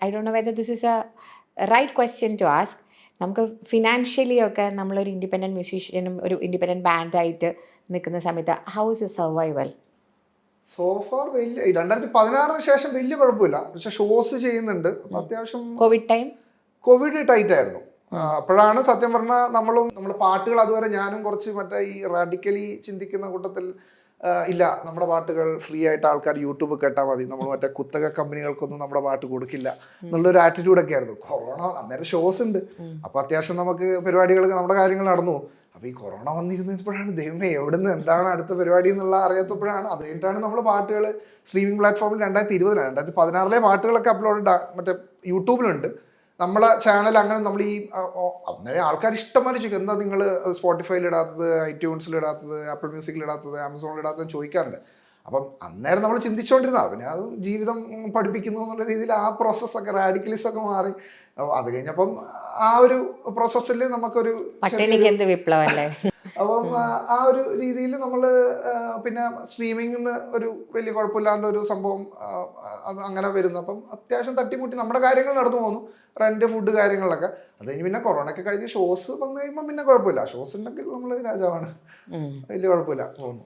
I don't know whether this is a right question to ask. നമുക്ക് financially ഒക്കെ നമ്മളൊരു independent മ്യൂസീഷ്യനും ഒരു ഇൻഡിപെൻഡൻറ്റ് ബാൻഡായിട്ട് നിൽക്കുന്ന സമയത്ത് how is a survival? So far വലിയ 2016 ശേഷം വലിയ കുഴപ്പമില്ല. പക്ഷെ ഷോസ് ചെയ്യുന്നുണ്ട്. അത്യാവശ്യം കോവിഡ് ടൈറ്റ് ആയിരുന്നു. അപ്പോഴാണ് സത്യം പറഞ്ഞാൽ നമ്മുടെ പാട്ടുകൾ അതുവരെ ഞാനും കുറച്ച് മറ്റേ ഈ റാഡിക്കലി ചിന്തിക്കുന്ന കൂട്ടത്തിൽ ഇല്ല, നമ്മുടെ പാട്ടുകൾ ഫ്രീ ആയിട്ട് ആൾക്കാർ യൂട്യൂബ് കേട്ടാൽ മതി, നമ്മൾ മറ്റേ കുത്തക കമ്പനികൾക്കൊന്നും നമ്മുടെ പാട്ട് കൊടുക്കില്ല എന്നുള്ളൊരു ആറ്റിറ്റ്യൂഡൊക്കെ ആയിരുന്നു. കൊറോണ അന്നേരം ഷോസ് ഉണ്ട്, അപ്പോൾ അത്യാവശ്യം നമുക്ക് പരിപാടികൾ നമ്മുടെ കാര്യങ്ങൾ നടന്നു. അപ്പോൾ ഈ കൊറോണ വന്നിരുന്നപ്പോഴാണ് ദൈവമേ എവിടുന്ന് എന്താണ് അടുത്ത പരിപാടി എന്നുള്ള അറിയാത്തപ്പോഴാണ്. അത് കഴിഞ്ഞിട്ടാണ് നമ്മൾ പാട്ടുകൾ സ്ട്രീമിംഗ് പ്ലാറ്റ്ഫോമിൽ 2016 പാട്ടുകളൊക്കെ അപ്ലോഡ് മറ്റേ യൂട്യൂബിലുണ്ട്. നമ്മളെ ചാനൽ അങ്ങനെ നമ്മൾ ഈ അന്നേരം ആൾക്കാർ ഇഷ്ടംമാതിരി ചോദിക്കും, എന്താ നിങ്ങൾ സ്പോട്ടിഫൈയിൽ ഇടാത്തത്, ഐട്യൂൺസിൽ ഇടാത്തത്, ആപ്പിൾ മ്യൂസിക്കിൽ ഇടാത്തത്, ആമസോണിൽ ഇടാത്തത് ചോദിക്കാറുണ്ട്. അപ്പം അന്നേരം നമ്മൾ ചിന്തിച്ചുകൊണ്ടിരുന്ന പിന്നെ അത് ജീവിതം പഠിപ്പിക്കുന്നു എന്നുള്ള രീതിയിൽ ആ പ്രോസസ്സൊക്കെ റാഡിക്കലിസമൊക്കെ മാറി. അത് കഴിഞ്ഞപ്പം ആ ഒരു പ്രോസസ്സിൽ നമുക്കൊരു വിപ്ലവല്ലേ. അപ്പം ആ ഒരു രീതിയിൽ നമ്മൾ പിന്നെ സ്ട്രീമിംഗിൽ നിന്ന് ഒരു വലിയ കുഴപ്പമില്ലാണ്ട് ഒരു സംഭവം അത് അങ്ങനെ വരുന്നു. അപ്പം അത്യാവശ്യം തട്ടിമുട്ടി നമ്മുടെ കാര്യങ്ങൾ നടന്നു പോകുന്നു, റെന്റ്, ഫുഡ് കാര്യങ്ങളിലൊക്കെ. അത് കഴിഞ്ഞ് പിന്നെ കൊറോണയൊക്കെ കഴിഞ്ഞ് ഷോസ് വന്നു കഴിയുമ്പോൾ പിന്നെ കുഴപ്പമില്ല. ഷോസ് ഉണ്ടെങ്കിൽ നമ്മൾ രാജാവാണ്, വലിയ കുഴപ്പമില്ല പോകുന്നു.